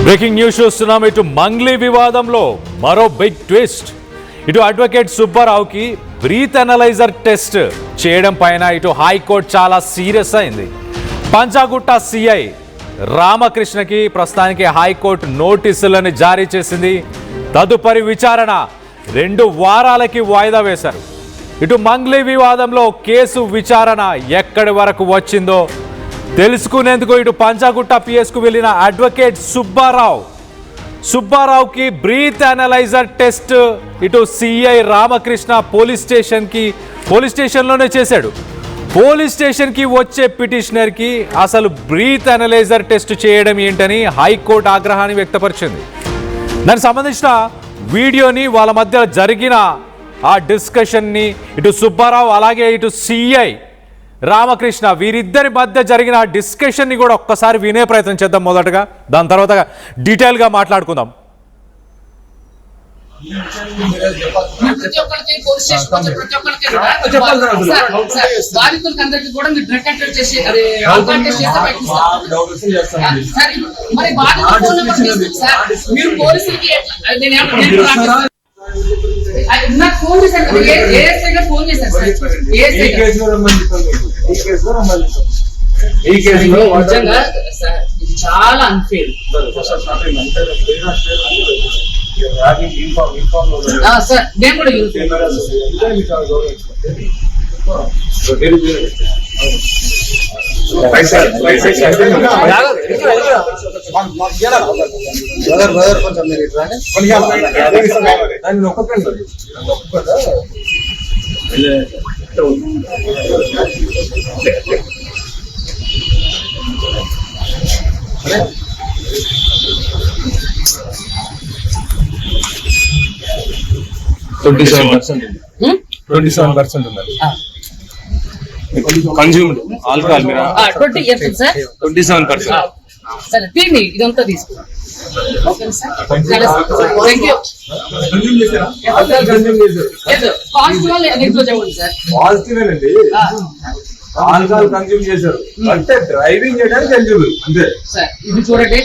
Breaking news చూస్తున్నాం. ఇటు మంగ్లీ వివాదంలో మరో బిగ్ ట్విస్ట్. ఇటు అడ్వకేట్ సుబ్బారావుకి బ్రీత్ అనలైజర్ టెస్ట్ చేయడం పైన ఇటు హైకోర్టు చాలా సీరియస్ అయింది. పంజాగుట్ట సిఐ రామకృష్ణకి ప్రస్తుతానికి హైకోర్టు నోటీసులను జారీ చేసింది. తదుపరి విచారణ 2 వారాలకి వాయిదా వేశారు. ఇటు మంగ్లీ వివాదంలో కేసు విచారణ ఎక్కడి వరకు వచ్చిందో తెలుసుకునేందుకు ఇటు పంజాగుట్ట పిఎస్కు వెళ్ళిన అడ్వకేట్ సుబ్బారావుకి బ్రీత్ అనలైజర్ టెస్ట్ ఇటు సిఐ రామకృష్ణ పోలీస్ స్టేషన్లోనే చేశాడు. పోలీస్ స్టేషన్కి వచ్చే పిటిషనర్కి అసలు బ్రీత్ అనలైజర్ టెస్ట్ చేయడం ఏంటని హైకోర్టు ఆగ్రహాన్ని వ్యక్తపరిచింది. దానికి సంబంధించిన వీడియోని, వాళ్ళ మధ్య జరిగిన ఆ డిస్కషన్ని ఇటు సుబ్బారావు అలాగే ఇటు సిఐ రామకృష్ణ వీరిద్దరి మధ్య జరిగిన డిస్కషన్ని కూడా ఒక్కసారి వినే ప్రయత్నం చేద్దాం మొదటగా. దాని తర్వాత డీటెయిల్గా మాట్లాడుకుందాం. నాకు ఫోన్ చేశాను కదా, ఏఎస్ఐ ఫోన్ చేశాను సార్. ఏఎస్ఐ ఈ కేసులో నిజంగా సార్ ఇది చాలా అన్ఫేర్ సార్. నేను కూడా కన్జ్యూమ్డ్ ఆల్కహాల్ మీరు 27% సార్. 27%. సరే తీయండి, ఇదంతా తీసుకున్నాం. Okay sir, thank you. Positive negative చెప్పండి సార్. పాజిటివేనండి, ఆల్కహాల్ కన్జ్యూమ్ చేశారు అంటే డ్రైవింగ్ చేయడానికి ఎలిజిబుల్ అంతే సార్. ఇది చూడండి,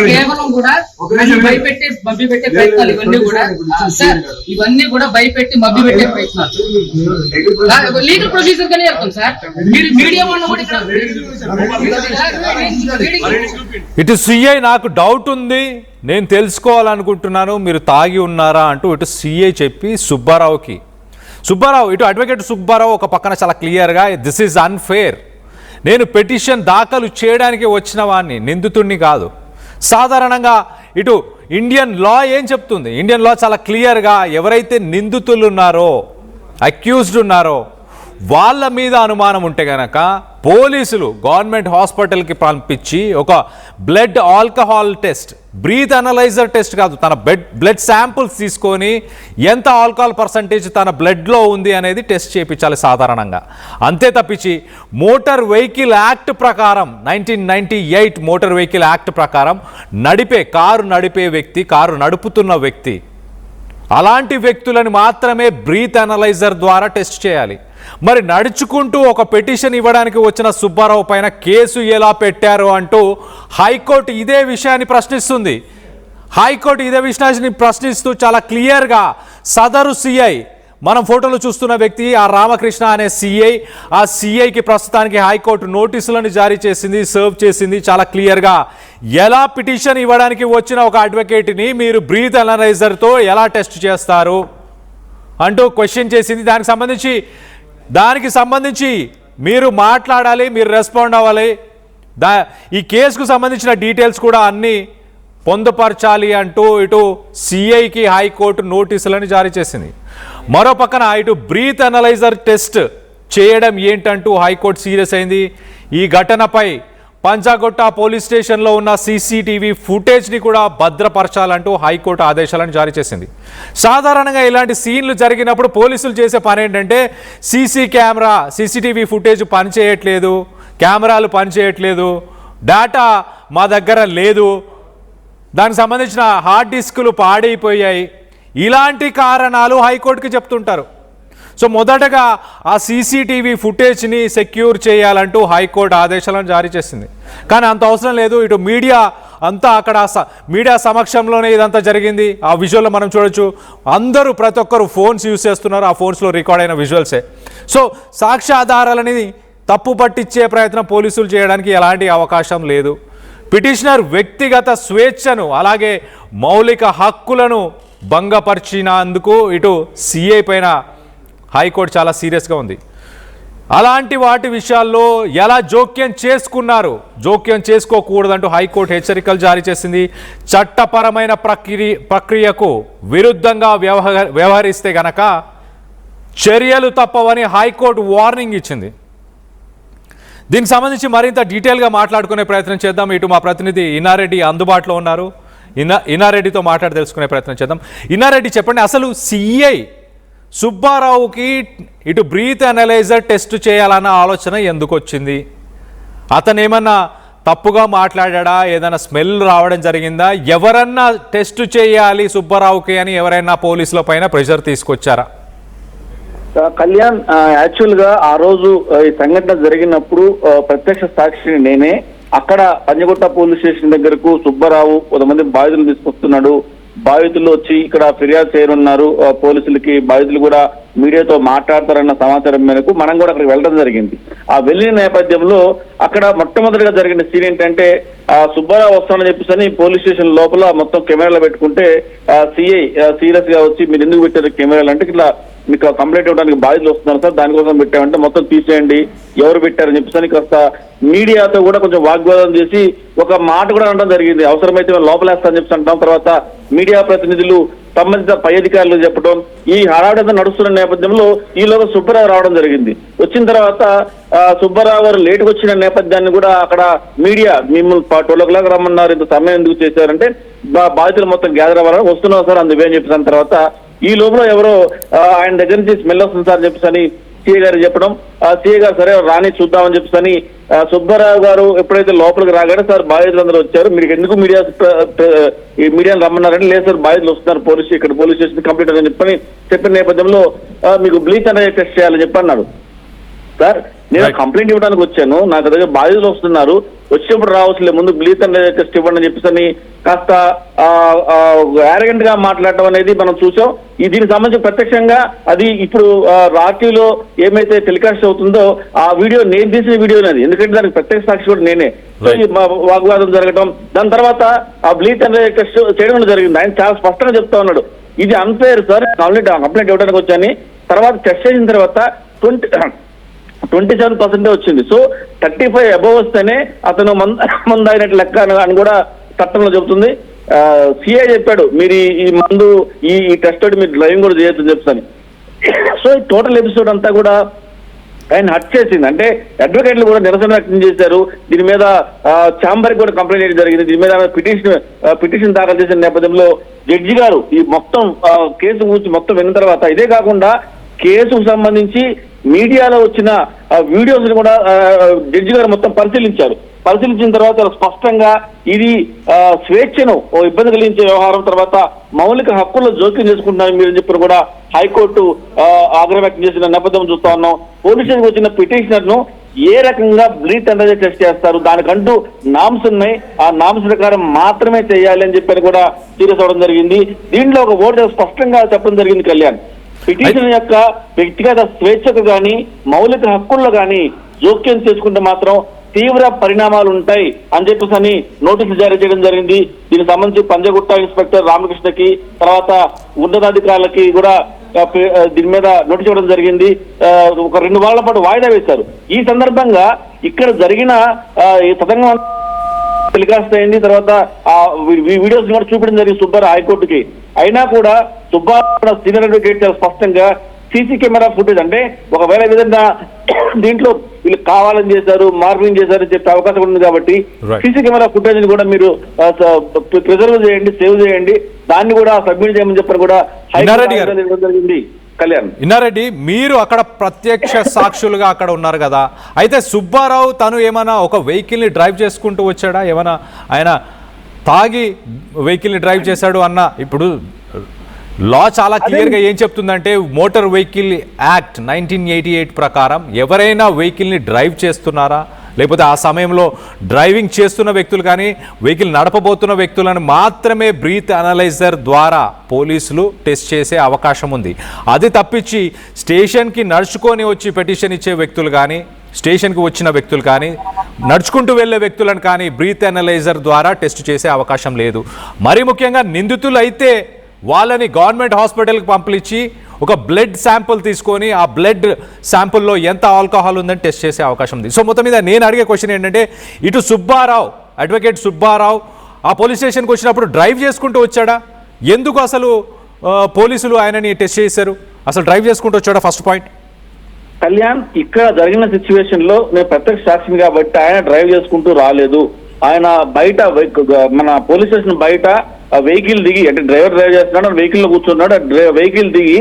కేవలం కూడా భయపెట్టే మభ్య పెట్టే ప్రయత్నాలు ఇవన్నీ కూడా సార్. ఇవన్నీ కూడా భయపెట్టి మభ్య పెట్టే ప్రయత్నాలు. లీగల్ ప్రొసీజర్ గానే వెళ్తాం సార్. మీరు మీడియా వాళ్ళు కూడా ఇటు సిఐ నాకు డౌట్ ఉంది, నేను తెలుసుకోవాలనుకుంటున్నాను, మీరు తాగి ఉన్నారా అంటూ ఇటు సిఐ చెప్పి సుబ్బారావు ఇటు అడ్వకేట్ సుబ్బారావు ఒక పక్కన చాలా క్లియర్గా దిస్ ఈజ్ అన్ఫేర్, నేను పిటిషన్ దాఖలు చేయడానికి వచ్చిన వాడిని, నిందితుడిని కాదు. సాధారణంగా ఇటు ఇండియన్ లా ఏం చెప్తుంది? ఇండియన్ లా చాలా క్లియర్గా ఎవరైతే నిందితులు ఉన్నారో, అక్యూజ్డ్ ఉన్నారో వాళ్ళ మీద అనుమానం ఉంటే కనుక పోలీసులు గవర్నమెంట్ హాస్పిటల్కి పంపించి ఒక blood alcohol test, breath analyser test కాదు, తన బ్లడ్ శాంపుల్స్ తీసుకొని ఎంత ఆల్కహాల్ పర్సంటేజ్ తన బ్లడ్లో ఉంది అనేది టెస్ట్ చేయించాలి సాధారణంగా. అంతే తప్పించి మోటార్ వెహికల్ యాక్ట్ ప్రకారం 1998 మోటార్ వెహికల్ యాక్ట్ ప్రకారం కారు నడుపుతున్న వ్యక్తి అలాంటి వ్యక్తులను మాత్రమే బ్రీత్ అనలైజర్ ద్వారా టెస్ట్ చేయాలి. మరి నడుచుకుంటూ ఒక పిటిషన్ ఇవ్వడానికి వచ్చిన సుబ్బారావు పైన కేసు ఎలా పెట్టారు అంటూ హైకోర్టు ఇదే విషయాన్ని ప్రశ్నిస్తుంది. హైకోర్టు ఇదే విషయాన్ని ప్రశ్నిస్తూ చాలా క్లియర్గా సదరు సిఐ, మనం ఫోటోలో చూస్తున్న వ్యక్తి ఆ రామకృష్ణ అనే సిఐ, ఆ సిఐకి ప్రస్తుతానికి హైకోర్టు నోటీసులను జారీ చేసింది, సర్వ్ చేసింది. చాలా క్లియర్గా ఎలా పిటిషన్ ఇవ్వడానికి వచ్చిన ఒక అడ్వకేట్ని మీరు బ్రీత్ అనలైజర్తో ఎలా టెస్ట్ చేస్తారు అంటూ క్వశ్చన్ చేసింది. దానికి సంబంధించి మీరు మాట్లాడాలి, మీరు రెస్పాండ్ అవ్వాలి. ఈ కేసుకు సంబంధించిన డీటెయిల్స్ కూడా అన్నీ పొందుపరచాలి అంటూ ఇటు సిఐకి హైకోర్టు నోటీసులను జారీ చేసింది. మరో పక్కన ఇటు బ్రీత్ అనలైజర్ టెస్ట్ చేయడం ఏంటంటూ హైకోర్టు సీరియస్ అయింది. ఈ ఘటనపై పంజాగుట్ట పోలీస్ స్టేషన్లో ఉన్న సీసీటీవీ ఫుటేజ్ని కూడా భద్రపరచాలంటూ హైకోర్టు ఆదేశాలను జారీ చేసింది. సాధారణంగా ఇలాంటి సీన్లు జరిగినప్పుడు పోలీసులు చేసే పని ఏంటంటే సీసీటీవీ ఫుటేజ్ పనిచేయట్లేదు, కెమెరాలు పనిచేయట్లేదు, డేటా మా దగ్గర లేదు, దానికి సంబంధించిన హార్డ్ డిస్కులు పాడైపోయాయి, ఇలాంటి కారణాలు హైకోర్టుకి చెప్తుంటారు. సో మొదటగా ఆ సీసీటీవీ ఫుటేజ్ని సెక్యూర్ చేయాలంటూ హైకోర్టు ఆదేశాలను జారీ చేసింది. కానీ అంత అవసరం లేదు. ఇటు మీడియా అంతా అక్కడ మీడియా సమక్షంలోనే ఇదంతా జరిగింది. ఆ విజువల్లో మనం చూడొచ్చు. అందరూ ప్రతి ఒక్కరు ఫోన్స్ యూజ్ చేస్తున్నారు. ఆ ఫోన్స్లో రికార్డ్ అయిన విజువల్సే. సో సాక్ష్యాధారాలని తప్పు పట్టించే ప్రయత్నం పోలీసులు చేయడానికి ఎలాంటి అవకాశం లేదు. పిటిషనర్ వ్యక్తిగత స్వేచ్ఛను అలాగే మౌలిక హక్కులను భంగపరిచినందుకు ఇటు సిఐ పైన హైకోర్టు చాలా సీరియస్గా ఉంది. అలాంటి వాటి విషయాల్లో ఎలా జోక్యం చేసుకున్నారు, జోక్యం చేసుకోకూడదంటూ హైకోర్టు హెచ్చరికలు జారీ చేసింది. చట్టపరమైన ప్రక్రియకు విరుద్ధంగా వ్యవహరిస్తే గనక చర్యలు తప్పవని హైకోర్టు వార్నింగ్ ఇచ్చింది. దీనికి సంబంధించి మరింత డీటెయిల్గా మాట్లాడుకునే ప్రయత్నం చేద్దాం. ఇటు మా ప్రతినిధి ఇన్నారెడ్డి అందుబాటులో ఉన్నారు. ఇన్నారెడ్డితో మాట్లాడి తెలుసుకునే ప్రయత్నం చేద్దాం. ఇన్నారెడ్డి, చెప్పండి, అసలు సిఐ సుబ్బారావుకి ఇటు బ్రీత్ అనలైజర్ టెస్ట్ చేయాలన్న ఆలోచన ఎందుకు వచ్చింది? అతను ఏమన్నా తప్పుగా మాట్లాడా? ఏదైనా స్మెల్ రావడం జరిగిందా? ఎవరన్నా టెస్ట్ చేయాలి సుబ్బారావుకి అని ఎవరైనా పోలీసుల పైన ప్రెషర్ తీసుకొచ్చారా? కళ్యాణ్, యాక్చువల్ గా ఆ రోజు ఈ సంఘటన జరిగినప్పుడు ప్రత్యక్ష సాక్షిని నేనే. అక్కడ పంజగుట్ట పోలీస్ స్టేషన్ దగ్గరకు సుబ్బారావు కొంతమంది బాధితులు తీసుకొస్తున్నాడు. బాధితులు వచ్చి ఇక్కడ ఫిర్యాదు చేయనున్నారు పోలీసులకి. బాధితులు కూడా మీడియాతో మాట్లాడతారన్న సమాచారం మేరకు మనం కూడా అక్కడికి వెళ్ళడం జరిగింది. ఆ వెళ్ళిన నేపథ్యంలో అక్కడ మొట్టమొదటిగా జరిగిన సీన్ ఏంటంటే సుబ్బారావు వస్తానని చెప్పేసి పోలీస్ స్టేషన్ లోపల మొత్తం కెమెరాలు పెట్టుకుంటే సిఐ సీరియస్ గా వచ్చి మీరు ఎందుకు పెట్టారు కెమెరాలు అంటే, ఇట్లా మీకు కంప్లైంట్ ఇవ్వడానికి బాధితులు వస్తున్నారు సార్, దానికోసం పెట్టామంటే మొత్తం తీసేయండి, ఎవరు పెట్టారని చెప్పేసి కాస్త మీడియాతో కూడా కొంచెం వాగ్వాదం చేసి ఒక మాట కూడా అనడం జరిగింది. అవసరమైతే లోపలేస్తానని చెప్పి అంటాం. తర్వాత మీడియా ప్రతినిధులు సంబంధిత పై అధికారులు చెప్పడం, ఈ హడావిడి నడుస్తున్న నేపథ్యంలో ఈలోగా సుబ్బారావు రావడం జరిగింది. వచ్చిన తర్వాత సుబ్బారావు గారు లేటుకు వచ్చిన నేపథ్యాన్ని కూడా అక్కడ మీడియా మిమ్మల్ని 12 o'clock రమ్మన్నారు, ఇంత సమయం ఎందుకు చేశారంటే బాధితులు మొత్తం గ్యాదర్ అవ్వాలని వస్తున్నాం సార్ అందువే అని చెప్పేసిన తర్వాత ఈ లోపల ఎవరో ఆయన దగ్గర నుంచి స్మెల్ వస్తుంది సార్ చెప్పేసి సిఐ గారు చెప్పడం, సిఐ గారు సరే రాని చూద్దామని చెప్పేసి సుబ్బారావు గారు ఎప్పుడైతే లోపలికి రాగానే సార్ బాధితులు అందరూ వచ్చారు, మీరు ఎందుకు మీడియాను రమ్మన్నారంటే లేదు సార్ బాధితులు వస్తున్నారు ఇక్కడ పోలీస్ స్టేషన్ కంప్లీట్ అని చెప్పిన నేపథ్యంలో మీకు బ్లీచ్ అనేది టెస్ట్ చేయాలని చెప్పి అన్నాడు. సార్ నేను కంప్లైంట్ ఇవ్వడానికి వచ్చాను, నాకు దగ్గర బాధితులు వస్తున్నారు, వచ్చినప్పుడు రావచ్చులే, ముందు బ్లీచ్ అనేది టెస్ట్ ఇవ్వండి అని చెప్పేసి కాస్త యారగెంట్ గా మాట్లాడటం అనేది మనం చూసాం. దీనికి సంబంధించి ప్రత్యక్షంగా అది ఇప్పుడు రాత్రిలో ఏమైతే టెలికాస్ట్ అవుతుందో ఆ వీడియో నేను తీసిన వీడియో అనేది, ఎందుకంటే దానికి ప్రత్యక్ష సాక్షి కూడా నేనే. వాగ్వాదం జరగడం, దాని తర్వాత ఆ బ్లీచ్ అనేది టెస్ట్ చేయడం జరిగింది. ఆయన చాలా స్పష్టంగా చెప్తా ఉన్నాడు, ఇది అన్ఫేర్ సార్, కంప్లైంట్ ఇవ్వడానికి వచ్చాను. తర్వాత టెస్ట్ చేసిన తర్వాత 27% వచ్చింది. సో 35 అబోవ్ వస్తేనే అతను మందు అయినట్టు లెక్క అని కూడా చట్టంలో చెబుతుంది. సిఐ చెప్పాడు మీరు ఈ మందు ఈ టెస్ట్ తోటి మీరు డ్రైవింగ్ కూడా చేయొచ్చు చెప్తాను. సో ఈ టోటల్ ఎపిసోడ్ అంతా కూడా ఆయన హట్ చేసింది. అంటే అడ్వకేట్లు కూడా నిరసన వ్యక్తం చేశారు. దీని మీద ఛాంబర్ కూడా కంప్లైంట్ చేయడం జరిగింది. దీని మీద పిటిషన్ దాఖలు చేసిన నేపథ్యంలో జడ్జి గారు ఈ మొత్తం కేసు గురించి మొత్తం విన్న తర్వాత, ఇదే కాకుండా కేసుకు సంబంధించి మీడియాలో వచ్చిన వీడియోస్ కూడా జడ్జి గారు మొత్తం పరిశీలించిన తర్వాత స్పష్టంగా ఇది స్వేచ్ఛను ఇబ్బంది కలిగించే వ్యవహారం, తర్వాత మౌలిక హక్కుల్లో జోక్యం చేసుకుంటున్నారు మీరు చెప్పిన కూడా హైకోర్టు ఆగ్రహం వ్యక్తం చేసిన నేపథ్యం చూస్తా ఉన్నాం. పోలీస్ స్టేషన్కి వచ్చిన పిటిషనర్ ను ఏ రకంగా బ్లీత్ అనేది టెస్ట్ చేస్తారు, దానికంటూ నామ్స్ ఉన్నాయి, ఆ నామ్స్ ప్రకారం మాత్రమే చేయాలి అని చెప్పని కూడా సీరియస్ అవడం జరిగింది. దీంట్లో ఒక ఓటు స్పష్టంగా చెప్పడం జరిగింది కళ్యాణ్, పిటిషన్ యొక్క వ్యక్తిగత స్వేచ్ఛకు గాని మౌలిక హక్కుల్లో గాని జోక్యం చేసుకుంటే మాత్రం తీవ్ర పరిణామాలు ఉంటాయి అని చెప్పేసి నోటీసులు జారీ చేయడం జరిగింది. దీనికి సంబంధించి పంజగుట్ట ఇన్స్పెక్టర్ రామకృష్ణకి తర్వాత ఉన్నతాధికారులకి కూడా దీని మీద నోటీస్ ఇవ్వడం జరిగింది. ఒక 2 వారాల పాటు వాయిదా వేశారు. ఈ సందర్భంగా ఇక్కడ జరిగిన తతంగం టెలికాస్ట్ అయింది. తర్వాత ఆ వీడియోస్ కూడా చూపించడం జరిగింది సుబ్బారావు హైకోర్టుకి. అయినా కూడా సుబ్బారావు సీనియర్ అడ్వకేట్ చాలా స్పష్టంగా సీసీ కెమెరా ఫుటేజ్, అంటే ఒకవేళ విధంగా దీంట్లో వీళ్ళు కావాలని చేశారు, మార్పింగ్ చేశారని చెప్పే అవకాశం ఉంది కాబట్టి సీసీ కెమెరా ఫుటేజ్ ని కూడా మీరు ప్రిజర్వ్ చేయండి, సేవ్ చేయండి, దాన్ని కూడా సబ్మిట్ చేయమని చెప్పని కూడా హైకోర్టు జరిగింది. కళ్యాణ్, ఇన్నారెడ్డి, మీరు అక్కడ ప్రత్యక్ష సాక్షులుగా అక్కడ ఉన్నారు కదా, అయితే సుబ్బారావు తను ఏమైనా ఒక వెహికల్ని డ్రైవ్ చేసుకుంటూ వచ్చాడా? ఏమైనా ఆయన తాగి వెహికల్ని డ్రైవ్ చేశాడు అన్న, ఇప్పుడు లా చాలా క్లియర్గా ఏం చెప్తుందంటే మోటార్ వెహికల్ యాక్ట్ 1988 ప్రకారం ఎవరైనా వెహికల్ని డ్రైవ్ చేస్తున్నారా, లేకపోతే ఆ సమయంలో డ్రైవింగ్ చేస్తున్న వ్యక్తులు కానీ వెహికల్ నడపబోతున్న వ్యక్తులను మాత్రమే బ్రీత్ అనలైజర్ ద్వారా పోలీసులు టెస్ట్ చేసే అవకాశం ఉంది. అది తప్పించి స్టేషన్కి నడుచుకొని వచ్చి పిటిషన్ ఇచ్చే వ్యక్తులు కానీ, స్టేషన్కి వచ్చిన వ్యక్తులు కానీ, నడుచుకుంటూ వెళ్ళే వ్యక్తులను కానీ బ్రీత్ అనలైజర్ ద్వారా టెస్ట్ చేసే అవకాశం లేదు. మరీ ముఖ్యంగా నిందితులు అయితే వాళ్ళని గవర్నమెంట్ హాస్పిటల్కి పంపించి ఒక బ్లడ్ శాంపుల్ తీసుకొని ఆ బ్లడ్ శాంపుల్లో ఎంత ఆల్కహాల్ ఉందని టెస్ట్ చేసే అవకాశం ఉంది. సో మొత్తం మీద నేను అడిగే క్వశ్చన్ ఏంటంటే, ఇటు సుబ్బారావు, అడ్వకేట్ సుబ్బారావు ఆ పోలీస్ స్టేషన్కి వచ్చినప్పుడు డ్రైవ్ చేసుకుంటూ వచ్చాడా? ఎందుకు అసలు పోలీసులు ఆయనని టెస్ట్ చేశారు? అసలు డ్రైవ్ చేసుకుంటూ వచ్చాడా? First point. కళ్యాణ్, ఇక్కడ జరిగిన సిచ్యువేషన్ లో నేను ప్రత్యక్ష సాక్షిని కాబట్టి ఆయన డ్రైవ్ చేసుకుంటూ రాలేదు. ఆయన బయట మన పోలీస్ స్టేషన్ బయట వెహికల్ దిగి, అంటే డ్రైవర్ డ్రైవ్ చేస్తున్నాడు, వెహికల్ లో కూర్చున్నాడు, వెహికల్ దిగి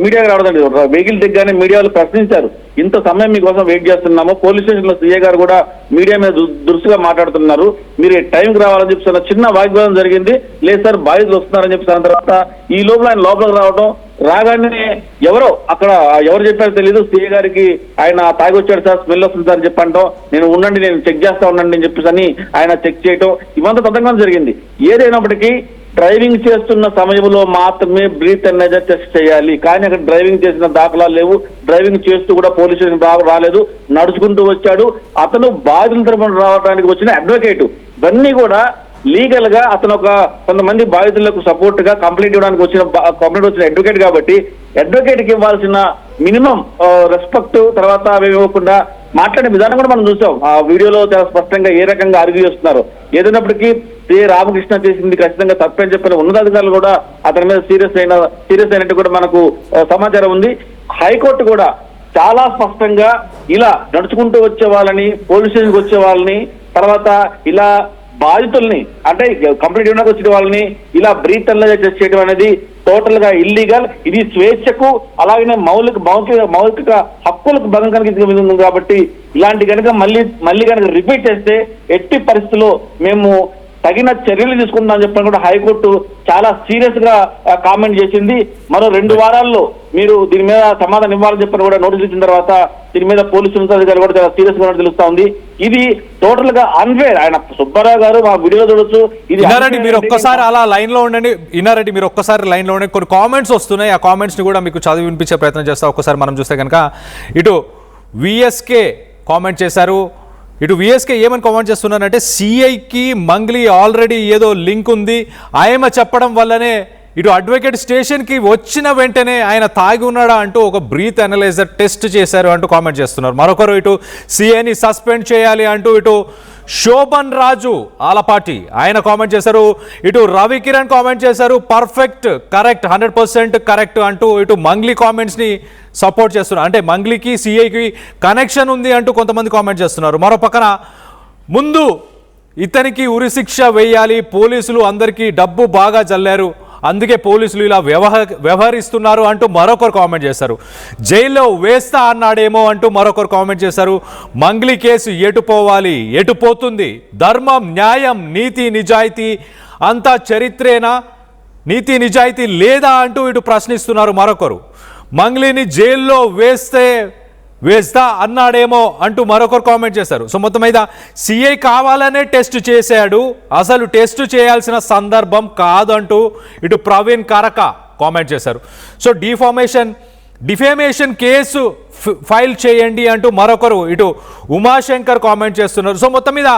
మీడియాకి రావడండి. వెహికల్ దిగ్గానే మీడియాలో ప్రశ్నించారు, ఇంత సమయం మీకోసం వెయిట్ చేస్తున్నాము. పోలీస్ స్టేషన్ లో సీఏ గారు కూడా మీడియా మీద దురుసుగా మాట్లాడుతున్నారు, మీరు టైంకి రావాలని చెప్పి చిన్న వాగ్వాదం జరిగింది. లేదు సార్ బాధితులు వస్తున్నారని చెప్పి అన్న తర్వాత ఈ లోపల ఆయన లోపలికి రావడం, రాగానే ఎవరో అక్కడ ఎవరు చెప్పారో తెలియదు, సీఏ గారికి ఆయన తాగి వచ్చాడు సార్, స్మెల్ వస్తుంది సార్ అని చెప్పంటాం, నేను ఉండండి నేను చెక్ చేస్తా ఉండండి అని చెప్పేసి అని ఆయన చెక్ చేయటం, ఇవంతా తతంగం జరిగింది. ఏదైనప్పటికీ డ్రైవింగ్ చేస్తున్న సమయంలో మాత్రమే బ్రీత్ అనలైజర్ టెస్ట్ చేయాలి. కానీ అక్కడ డ్రైవింగ్ చేసిన దాఖలాలు లేవు. డ్రైవింగ్ చేస్తూ కూడా పోలీస్ స్టేషన్ రాలేదు, నడుచుకుంటూ వచ్చాడు. అతను బాధితుల తరపున రావడానికి వచ్చిన అడ్వకేట్, ఇవన్నీ కూడా లీగల్ గా అతను కొంతమంది బాధితులకు సపోర్ట్ గా కంప్లైంట్ ఇవ్వడానికి వచ్చిన అడ్వకేట్ కాబట్టి అడ్వకేట్ కి ఇవ్వాల్సిన మినిమం రెస్పెక్ట్ తర్వాత అవి ఇవ్వకుండా మాట్లాడే విధానం కూడా మనం చూసాం. ఆ వీడియోలో చాలా స్పష్టంగా ఏ రకంగా ఆర్గ్యూ చేస్తున్నారు. ఏదైనప్పటికీ రామకృష్ణ చేసింది ఖచ్చితంగా తప్పని చెప్పిన ఉన్నతాధికారులు కూడా అతని మీద సీరియస్ అయినట్టు కూడా మనకు సమాచారం ఉంది. హైకోర్టు కూడా చాలా స్పష్టంగా ఇలా నడుచుకుంటూ వచ్చే వాళ్ళని, పోలీస్ స్టేషన్కి వచ్చే వాళ్ళని, తర్వాత ఇలా బాధితుల్ని అంటే కంప్లైంట్ ఇవ్వడానికి వచ్చిన వాళ్ళని ఇలా బ్రీత్ అనలైజర్ టెస్ట్ చేయడం అనేది టోటల్ గా ఇల్లీగల్. ఇది స్వేచ్ఛకు అలాగే మౌలిక హక్కులకు భంగం కలిగింది కాబట్టి ఇలాంటి కనుక మళ్ళీ కనుక రిపీట్ చేస్తే ఎట్టి పరిస్థితుల్లో మేము తగిన చర్యలు తీసుకుంటామని చెప్పని కూడా హైకోర్టు చాలా సీరియస్ గా కామెంట్ చేసింది. మరో 2 వారాల్లో మీరు దీని మీద సమాధానం ఇవ్వాలని చెప్పని కూడా నోటీస్ ఇచ్చిన తర్వాత దీని మీద పోలీసు ఉన్నతాధికారులు కూడా చాలా సీరియస్ గా తెలుస్తా ఉంది. ఇది టోటల్ గా అన్ఫేర్. ఆయన సుబ్బారావు గారు మా వీడియోలో చూడొచ్చు. ఇది మీరు ఒక్కసారి అలా లైన్ లో ఉండండి. ఇన్నారెడ్డి మీరు ఒక్కసారి లైన్ లో ఉండండి. కొన్ని కామెంట్స్ వస్తున్నాయి, ఆ కామెంట్స్ ని కూడా మీకు చదివి వినిపించే ప్రయత్నం చేస్తా. ఒక్కసారి మనం చూస్తే కనుక ఇటు విఎస్కే కామెంట్ చేశారు. ఇటు విఎస్కే ఏమని కామెంట్ చేస్తున్నారంటే, సిఐకి మంగ్లీ ఆల్రెడీ ఏదో లింక్ ఉంది, ఆయమ చెప్పడం వల్లనే ఇటు అడ్వకేట్ స్టేషన్కి వచ్చిన వెంటనే ఆయన తాగి ఉన్నాడా అంటూ ఒక బ్రీత్ అనలైజర్ టెస్ట్ చేశారు అంటూ కామెంట్ చేస్తున్నారు. మరొకరు ఇటు సిఐని సస్పెండ్ చేయాలి అంటూ ఇటు శోభన్ రాజు ఆలపాటి ఆయన కామెంట్ చేశారు. ఇటు రవి కిరణ్ కామెంట్ చేశారు, పర్ఫెక్ట్, కరెక్ట్, 100% కరెక్ట్ అంటూ ఇటు మంగ్లీ కామెంట్స్ని సపోర్ట్ చేస్తున్నారు. అంటే మంగ్లీకి సిఐకి కనెక్షన్ ఉంది అంటూ కొంతమంది కామెంట్ చేస్తున్నారు. మరో పక్కన ముందు ఇతనికి ఉరిశిక్ష వేయాలి, పోలీసులు అందరికీ డబ్బు బాగా జల్లారు, అందుకే పోలీసులు ఇలా వ్యవహరిస్తున్నారు అంటూ మరొకరు కామెంట్ చేశారు. జైల్లో వేస్తా అన్నాడేమో అంటూ మరొకరు కామెంట్ చేశారు. మంగ్లీ కేసు ఎటు పోవాలి, ఎటు పోతుంది, ధర్మం, న్యాయం, నీతి, నిజాయితీ అంతా చరిత్రేనా, నీతి నిజాయితీ లేదా అంటూ ఇటు ప్రశ్నిస్తున్నారు. మరొకరు మంగ్లీని జైల్లో వేస్తా అన్నాడేమో అంటూ మరొకరు కామెంట్ చేశారు. సో మొత్తం మీద సిఐ కావాలనే టెస్ట్ చేశాడు, అసలు టెస్ట్ చేయాల్సిన సందర్భం కాదంటూ ఇటు ప్రవీణ్ కరక కామెంట్ చేశారు. సో డిఫేమేషన్ కేసు ఫైల్ చేయండి అంటూ మరొకరు ఇటు ఉమాశంకర్ కామెంట్ చేస్తున్నారు. సో మొత్తం మీద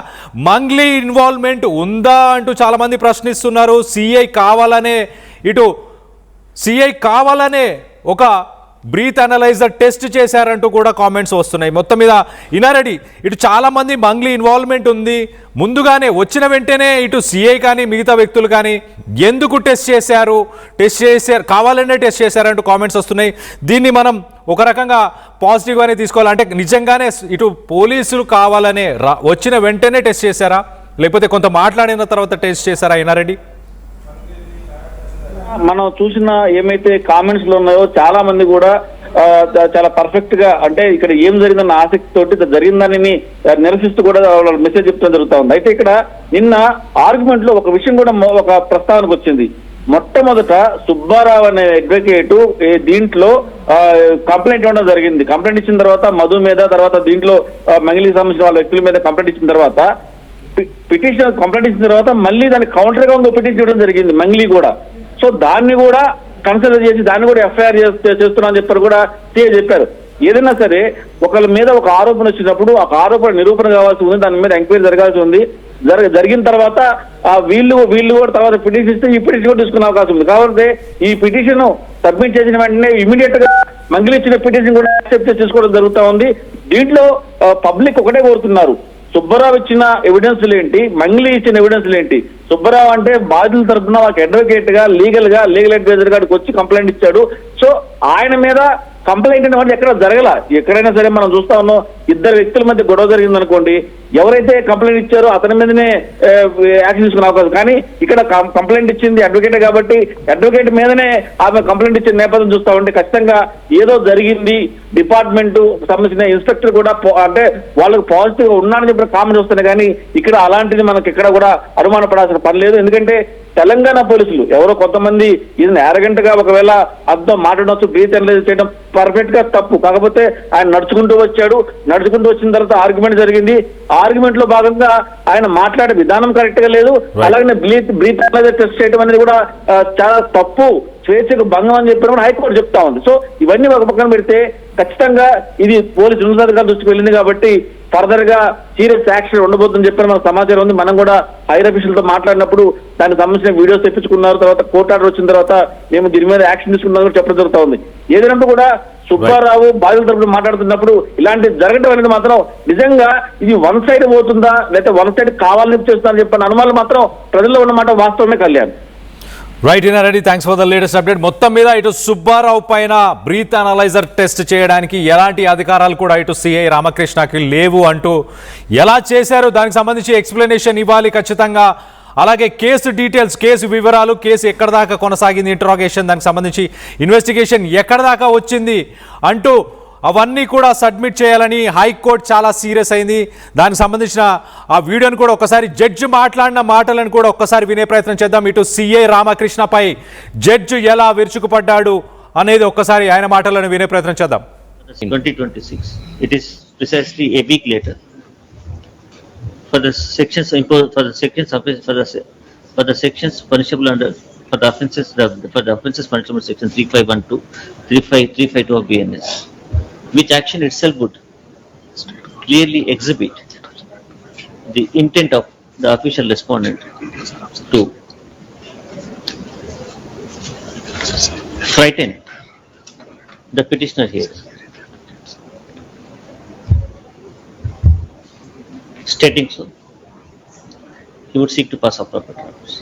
మంగ్లీ ఇన్వాల్వ్మెంట్ ఉందా అంటూ చాలామంది ప్రశ్నిస్తున్నారు. సిఐ కావాలనే ఒక బ్రీత్ అనలైజర్ టెస్ట్ చేశారంటూ కూడా కామెంట్స్ వస్తున్నాయి. మొత్తం మీద ఇన్నారెడ్డి ఇటు చాలామంది మంగ్లీ ఇన్వాల్వ్మెంట్ ఉంది, ముందుగానే వచ్చిన వెంటనే ఇటు సిఐ కానీ మిగతా వ్యక్తులు కానీ ఎందుకు టెస్ట్ చేశారు, కావాలనే టెస్ట్ చేశారంటూ కామెంట్స్ వస్తున్నాయి. దీన్ని మనం ఒక రకంగా పాజిటివ్గానే తీసుకోవాలి. అంటే నిజంగానే ఇటు పోలీసులు కావాలనే వచ్చిన వెంటనే టెస్ట్ చేశారా, లేకపోతే కొంత మాట్లాడిన తర్వాత టెస్ట్ చేశారా ఇన్నారెడ్డి? మనం చూసిన ఏమైతే కామెంట్స్ లో ఉన్నాయో చాలా మంది కూడా చాలా పర్ఫెక్ట్ గా, అంటే ఇక్కడ ఏం జరిగిందన్న ఆసక్తి తోటి జరిగిందని నిరసిస్తూ కూడా మెసేజ్ చెప్తాం జరుగుతా ఉంది. అయితే ఇక్కడ నిన్న ఆర్గ్యుమెంట్ లో ఒక విషయం కూడా ఒక ప్రస్తావనకు వచ్చింది. మొట్టమొదట సుబ్బారావు అనే అడ్వకేట్ దీంట్లో కంప్లైంట్ ఇవ్వడం జరిగింది. కంప్లైంట్ ఇచ్చిన తర్వాత మధు మీద, తర్వాత దీంట్లో మంగళికి సంబంధించిన వాళ్ళ వ్యక్తుల మీద కంప్లైంట్ ఇచ్చిన తర్వాత పిటిషన్ కంప్లైంట్ ఇచ్చిన తర్వాత మళ్ళీ దానికి కౌంటర్ గా ఇంకో పిటిషన్ ఇవ్వడం జరిగింది మంగళి కూడా. సో దాన్ని కూడా కన్సిడర్ చేసి దాన్ని కూడా ఎఫ్ఐఆర్ చేస్తున్నా అని చెప్పారు కూడా సీఏ చెప్పారు. ఏదైనా సరే ఒకళ్ళ మీద ఒక ఆరోపణ వచ్చినప్పుడు ఆ ఆరోపణ నిరూపణ కావాల్సి ఉంది, దాని మీద ఎంక్వైరీ జరగాల్సి ఉంది. జరిగిన తర్వాత వీళ్ళు కూడా తర్వాత పిటిషన్ ఇస్తే ఈ పిటిషన్ కూడా తీసుకునే అవకాశం ఉంది. కాబట్టి ఈ పిటిషన్ సబ్మిట్ చేసిన వెంటనే ఇమీడియట్ గా మంగళి ఇచ్చిన పిటిషన్ కూడా యాక్సెప్ట్ చేసి తీసుకోవడం జరుగుతూ ఉంది. దీంట్లో పబ్లిక్ ఒకటే కోరుతున్నారు, సుబ్బారావు ఇచ్చిన ఎవిడెన్స్లు ఏంటి, మంగళి ఇచ్చిన ఎవిడెన్స్లు ఏంటి. సుబ్బారావు అంటే బాధితుల తరఫున ఒక అడ్వకేట్ గా లీగల్ అడ్వైజర్ గారికి వచ్చి కంప్లైంట్ ఇచ్చాడు. సో ఆయన మీద కంప్లైంట్ అనేది ఎక్కడ జరగల. ఎక్కడైనా సరే మనం చూస్తా ఉన్నాం, ఇద్దరు వ్యక్తుల మధ్య గొడవ జరిగింది అనుకోండి, ఎవరైతే కంప్లైంట్ ఇచ్చారో అతని మీదనే యాక్షన్ తీసుకునే అవకాశం. కానీ ఇక్కడ కంప్లైంట్ ఇచ్చింది అడ్వకేటే కాబట్టి అడ్వకేట్ మీదనే ఆమె కంప్లైంట్ ఇచ్చిన నేపథ్యం చూస్తా ఉంటే ఖచ్చితంగా ఏదో జరిగింది. డిపార్ట్మెంట్ సంబంధించిన ఇన్స్పెక్టర్ కూడా అంటే వాళ్ళకి పాజిటివ్ గా ఉన్నాడని చెప్పిన కామెంట్స్ వస్తున్నాయి. కానీ ఇక్కడ అలాంటిది మనకి ఎక్కడ కూడా అనుమానపడాల్సిన పని లేదు. ఎందుకంటే తెలంగాణ పోలీసులు ఎవరో కొంతమంది ఇది అరగంట గా ఒకవేళ అర్థం మాట్లాడవచ్చు, బ్రీత్ అనలైజ్ చేయడం పర్ఫెక్ట్ గా తప్పు. కాకపోతే ఆయన నడుచుకుంటూ వచ్చిన తర్వాత ఆర్గ్యుమెంట్ జరిగింది. ఆర్గ్యుమెంట్ లో భాగంగా ఆయన మాట్లాడే విధానం కరెక్ట్ గా లేదు. అలాగే బ్రీత్ అనలైజర్ టెస్ట్ చేయడం అనేది కూడా చాలా తప్పు, స్వేచ్ఛకు భంగం అని చెప్పి కూడా హైకోర్టు చెప్తా ఉంది. సో ఇవన్నీ ఒక పక్కన పెడితే ఖచ్చితంగా ఇది పోలీసు ఉన్నతాధికారుల దృష్టికి వెళ్ళింది కాబట్టి ఫర్దర్ గా సీరియస్ యాక్షన్ ఉండబోతుందని చెప్పిన మనకు సమాచారం ఉంది. మనం కూడా హైర్ అఫీషియల్తో మాట్లాడినప్పుడు దానికి సంబంధించిన వీడియోస్ తెప్పించుకున్నారు. తర్వాత కోర్టు ఆర్డర్ వచ్చిన తర్వాత మేము దీని మీద యాక్షన్ తీసుకున్నాం చెప్పడం జరుగుతూ ఉంది. ఏదైనా కూడా సుబ్బారావు బాధితుల తరపున మాట్లాడుతున్నప్పుడు ఇలాంటి జరగడం అనేది మాత్రం నిజంగా ఇది వన్ సైడ్ పోతుందా లేకపోతే వన్ సైడ్ కావాలని చేస్తుందని చెప్పిన అనుమానాలు మాత్రం ప్రజల్లో ఉన్నమాట వాస్తవమే. Kalyan right in ready, thanks for the latest update. మొత్తం మీద ఇటు సుబ్బారావు పైన బ్రీత్ అనలైజర్ టెస్ట్ చేయడానికి ఎలాంటి అధికారాలు కూడా ఇటు సిఐ రామకృష్ణకి లేవు అంటూ ఎలా చేశారు దానికి సంబంధించి ఎక్స్ప్లెనేషన్ ఇవ్వాలి ఖచ్చితంగా. అలాగే కేసు డీటెయిల్స్, కేసు వివరాలు, కేసు ఎక్కడ దాకా కొనసాగింది, ఇంటరాగేషన్, దానికి సంబంధించి ఇన్వెస్టిగేషన్ ఎక్కడ దాకా వచ్చింది అంటూ అవన్నీ కూడా సబ్మిట్ చేయాలని హైకోర్టు చాలా సీరియస్ అయింది. దానికి సంబంధించిన ఆ వీడియోని కూడా ఒకసారి జడ్జి మాట్లాడిన మాటలను కూడా ఒక్కసారి వినే ప్రయత్నం చేద్దాం. ఇటు సిఐ రామకృష్ణపై జడ్జి ఎలా విరుచుకుపడ్డాడు అనేది ఒక్కసారి ఆయన మాటలను వినే ప్రయత్నం చేద్దాం. 2026. It is precisely a week later. For the sections imposed for the sections punishable under for the offences punishable section 3512, 352 of BNS, which action itself would clearly exhibit the intent of the official respondent to frighten the petitioner here. Stating so, he would seek to pass off proper terms.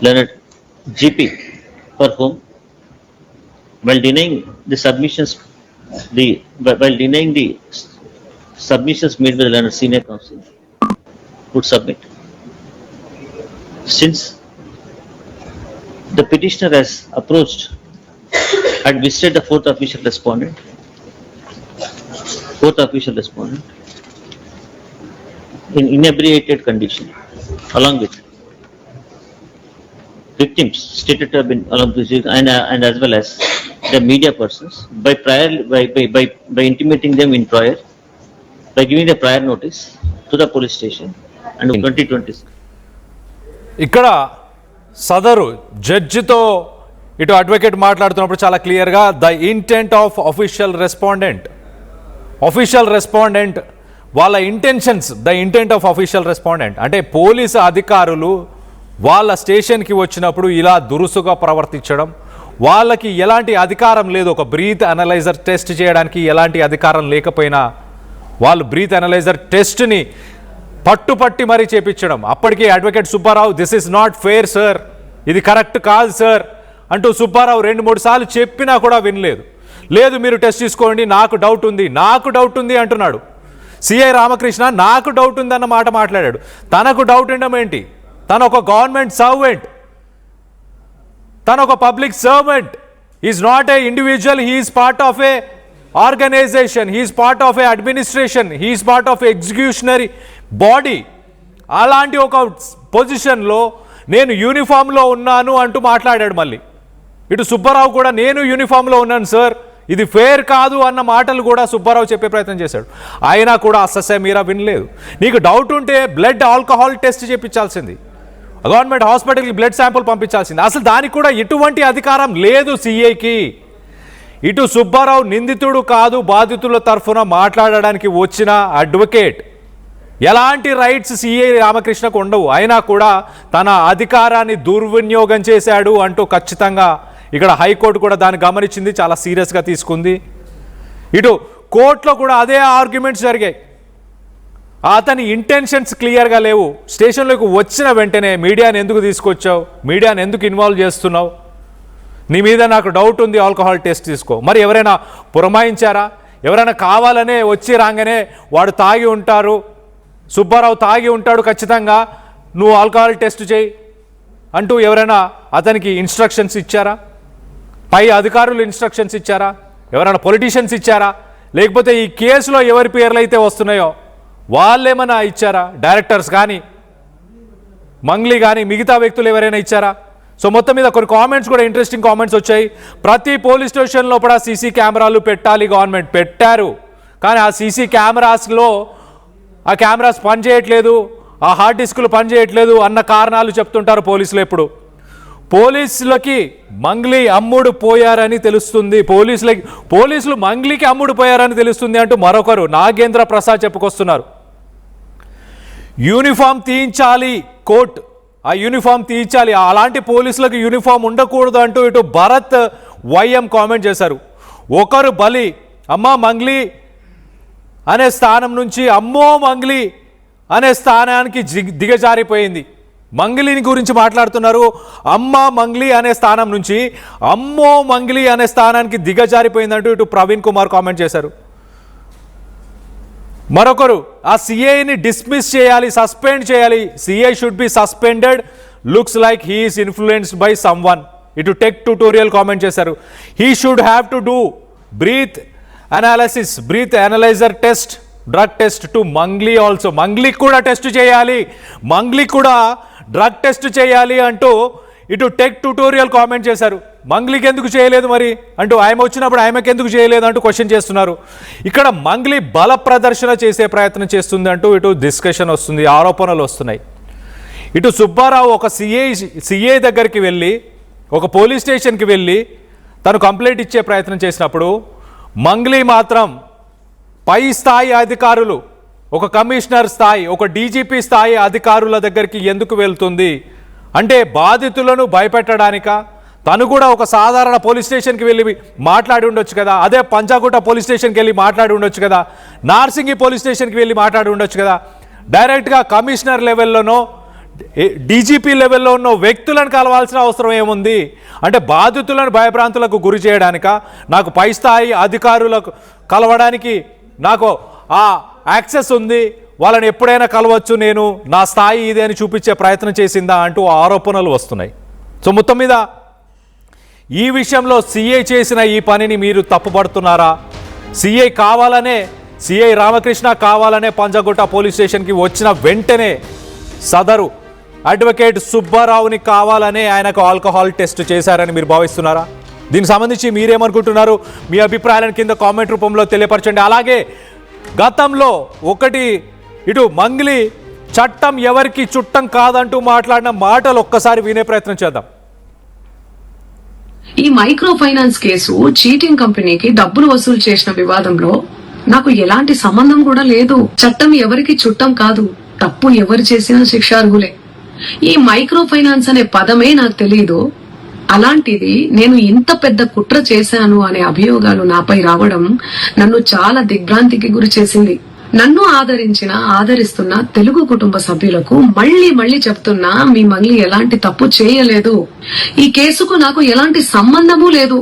Learned GP, for whom, while denying the submissions made by the learned senior counsel, would submit. Since the petitioner has approached and visited the fourth official respondent in inebriated condition, along with victims stated to have been along with and as well as the media persons by intimating them in prior, by giving the prior notice to the police station and 2026. ఇక్కడ సదరు జడ్జితో ఇటు advocate మాట్లాడుతున్నప్పుడు చాలా క్లియర్గా the intent of official respondent వాళ్ళ intentions, the intent of official respondent అంటే police అధికారులు వాళ్ళ స్టేషన్కి వచ్చినప్పుడు ఇలా దురుసుగా ప్రవర్తించడం, వాళ్ళకి ఎలాంటి అధికారం లేదు, ఒక బ్రీత్ అనలైజర్ టెస్ట్ చేయడానికి ఎలాంటి అధికారం లేకపోయినా వాళ్ళు బ్రీత్ అనలైజర్ టెస్ట్ని పట్టుపట్టి మరీ చేపించడం. అప్పటికే advocate Subbarao this is not fair sir, ఇది కరెక్ట్ కాదు సార్ అంటూ సుబ్బారావు 2-3 సార్లు చెప్పినా కూడా వినలేదు. లేదు మీరు టెస్ట్ తీసుకోండి, నాకు డౌట్ ఉంది అంటున్నాడు. సిఐ రామకృష్ణ నాకు డౌట్ ఉంది అన్న మాట మాట్లాడాడు. తనకు డౌట్ ఉండడం ఏంటి? తను ఒక గవర్నమెంట్ సర్వెంట్, తను ఒక public servant. Is not a individual, he's part of a organisation, he's part of a administration, he's part of executionary body. అలాంటి ఒక పొజిషన్లో నేను యూనిఫామ్లో ఉన్నాను అంటూ మాట్లాడాడు. మళ్ళీ ఇటు సుబ్బారావు కూడా నేను యూనిఫామ్లో ఉన్నాను సార్, ఇది ఫేర్ కాదు అన్న మాటలు కూడా సుబ్బారావు చెప్పే ప్రయత్నం చేశాడు. అయినా కూడా అస్ససే మీరా వినలేదు. నీకు డౌట్ ఉంటే బ్లడ్ ఆల్కహాల్ టెస్ట్ చేయించాల్సింది, గవర్నమెంట్ హాస్పిటల్కి బ్లడ్ శాంపుల్ పంపించాల్సింది. అసలు దానికి కూడా ఎటువంటి అధికారం లేదు సిఐకి. ఇటు సుబ్బారావు నిందితుడు కాదు, బాధితుల తరఫున మాట్లాడడానికి వచ్చిన అడ్వకేట్. ఎలాంటి రైట్స్ సిఐ రామకృష్ణకు ఉండవు. అయినా కూడా తన అధికారాన్ని దుర్వినియోగం చేశాడు అంటూ ఖచ్చితంగా ఇక్కడ హైకోర్టు కూడా దాన్ని గమనించింది, చాలా సీరియస్గా తీసుకుంది. ఇటు కోర్టులో కూడా అదే ఆర్గ్యుమెంట్స్ జరిగాయి. అతని ఇంటెన్షన్స్ క్లియర్గా లేవు. స్టేషన్లోకి వచ్చిన వెంటనే మీడియాని ఎందుకు తీసుకొచ్చావు, మీడియాని ఎందుకు ఇన్వాల్వ్ చేస్తున్నావు, నీ మీద నాకు డౌట్ ఉంది, ఆల్కహాల్ టెస్ట్ తీసుకో. మరి ఎవరైనా పురమాయించారా? ఎవరైనా కావాలనే వచ్చి రాగానే వాడు తాగి ఉంటారు, సుబ్బారావు తాగి ఉంటాడు, ఖచ్చితంగా నువ్వు ఆల్కహాల్ టెస్ట్ చేయి అంటూ ఎవరైనా అతనికి ఇన్స్ట్రక్షన్స్ ఇచ్చారా? పై అధికారులు ఇన్స్ట్రక్షన్స్ ఇచ్చారా? ఎవరైనా పొలిటీషియన్స్ ఇచ్చారా? లేకపోతే ఈ కేసులో ఎవరి పేర్లు అయితే వస్తున్నాయో వాళ్ళేమైనా ఇచ్చారా? డైరెక్టర్స్ కానీ, మంగ్లీ కానీ, మిగతా వ్యక్తులు ఎవరైనా ఇచ్చారా? సో మొత్తం మీద కొన్ని కామెంట్స్ కూడా ఇంట్రెస్టింగ్ కామెంట్స్ వచ్చాయి. ప్రతి పోలీస్ స్టేషన్లో కూడా సీసీ కెమెరాలు పెట్టాలి, గవర్నమెంట్ పెట్టారు. కానీ ఆ సీసీ కెమెరాస్లో ఆ కెమెరాస్ పనిచేయట్లేదు, ఆ హార్డ్ డిస్కులు పనిచేయట్లేదు అన్న కారణాలు చెప్తుంటారు పోలీసులు. ఎప్పుడు పోలీసులకి మంగ్లీ అమ్ముడు పోయారని తెలుస్తుంది, పోలీసులు మంగ్లీకి అమ్ముడు పోయారని తెలుస్తుంది అంటూ మరొకరు నాగేంద్ర ప్రసాద్ చెప్పుకొస్తున్నారు. యూనిఫామ్ తీయించాలి కోర్టు, ఆ యూనిఫామ్ తీయించాలి, అలాంటి పోలీసులకు యూనిఫామ్ ఉండకూడదు అంటూ ఇటు భరత్ వైఎం కామెంట్ చేశారు. ఒకరు బలి, అమ్మా మంగ్లీ అనే స్థానం నుంచి అమ్మో మంగ్లీ అనే స్థానానికి దిగజారిపోయింది. మంగ్లీని గురించి మాట్లాడుతున్నారు. అమ్మ మంగ్లీ అనే స్థానం నుంచి అమ్మో మంగ్లీ అనే స్థానానికి దిగజారిపోయిందంటూ ఇటు ప్రవీణ్ కుమార్ కామెంట్ చేశారు. మరొకరు ఆ సిఐని డిస్మిస్ చేయాలి, సస్పెండ్ చేయాలి, CI should be suspended, looks like he is influenced by someone. ఇటు టెక్ ట్యూటోరియల్ కామెంట్ చేశారు. He should have to do breath analysis, breath analyser test, drug test to Mangli also. మంగ్లీకి కూడా టెస్ట్ చేయాలి, మంగ్లీకి కూడా drug test చేయాలి అంటూ ఇటు tech tutorial comment చేశారు. మంగ్లీకి ఎందుకు చేయలేదు మరి అంటూ, ఆమె వచ్చినప్పుడు ఆమెకు ఎందుకు చేయలేదు అంటూ క్వశ్చన్ చేస్తున్నారు. ఇక్కడ మంగ్లీ బల ప్రదర్శన చేసే ప్రయత్నం చేస్తుంది అంటూ ఇటు డిస్కషన్ వస్తుంది, ఆరోపణలు వస్తున్నాయి. ఇటు సుబ్బారావు ఒక సిఐ దగ్గరికి వెళ్ళి, ఒక పోలీస్ స్టేషన్కి వెళ్ళి తను కంప్లైంట్ ఇచ్చే ప్రయత్నం చేసినప్పుడు మంగ్లీ మాత్రం పై స్థాయి అధికారులు, ఒక కమిషనర్ స్థాయి, ఒక డీజీపీ స్థాయి అధికారుల దగ్గరికి ఎందుకు వెళ్తుంది అంటే బాధితులను భయపెట్టడానిక? తను కూడా ఒక సాధారణ పోలీస్ స్టేషన్కి వెళ్ళి మాట్లాడి ఉండొచ్చు కదా, అదే పంజాగుట్ట పోలీస్ స్టేషన్కి వెళ్ళి మాట్లాడి ఉండొచ్చు కదా, నార్సింగి పోలీస్ స్టేషన్కి వెళ్ళి మాట్లాడి ఉండొచ్చు కదా. డైరెక్ట్గా కమిషనర్ లెవెల్లోనో డీజీపీ లెవెల్లో ఉన్న వ్యక్తులను కలవాల్సిన అవసరం ఏముంది అంటే బాధితులను భయభ్రాంతులకు గురి చేయడానిక? నాకు పై స్థాయి అధికారులకు కలవడానికి నాకు ఆ యాక్సెస్ ఉంది, వాళ్ళని ఎప్పుడైనా కలవచ్చు, నేను నా స్థాయి ఇదే అని చూపించే ప్రయత్నం చేసిందా అంటూ ఆరోపణలు వస్తున్నాయి. సో మొత్తం మీద ఈ విషయంలో సిఐ చేసిన ఈ పనిని మీరు తప్పుపడుతున్నారా? సిఐ రామకృష్ణ కావాలనే పంజాగుట్ట పోలీస్ స్టేషన్కి వచ్చిన వెంటనే సదరు అడ్వకేట్ సుబ్బారావుని కావాలనే ఆయనకు ఆల్కహాల్ టెస్ట్ చేశారని మీరు భావిస్తున్నారా? దీనికి సంబంధించి మీరేమనుకుంటున్నారు? మీ అభిప్రాయాలను కింద కామెంట్ రూపంలో తెలియపరచండి. అలాగే గతంలో ఇటు మంగ్లీ చట్టం ఎవరికి చుట్టం కాదంటూ మాట్లాడిన మాటలు ఒక్కసారి వినే ప్రయత్నం చేద్దాం. ఈ మైక్రో ఫైనాన్స్ కేసు చీటింగ్ కంపెనీకి డబ్బులు వసూలు చేసిన వివాదంలో నాకు ఎలాంటి సంబంధం కూడా లేదు. చట్టం ఎవరికి చుట్టం కాదు, తప్పు ఎవరు చేసినా శిక్షార్హులే. ఈ మైక్రో ఫైనాన్స్ అనే పదమే నాకు తెలియదు. అలాంటిది నేను ఇంత పెద్ద కుట్ర చేశాను అనే అభియోగాలు నాపై రావడం నన్ను చాలా దిగ్భ్రాంతికి గురి చేసింది. నన్ను ఆదరిస్తున్న తెలుగు కుటుంబ సభ్యులకు మళ్లీ చెప్తున్నా, మీ మంగ్లీ ఎలాంటి తప్పు చేయలేదు, ఈ కేసుకు నాకు ఎలాంటి సంబంధమూ లేదు.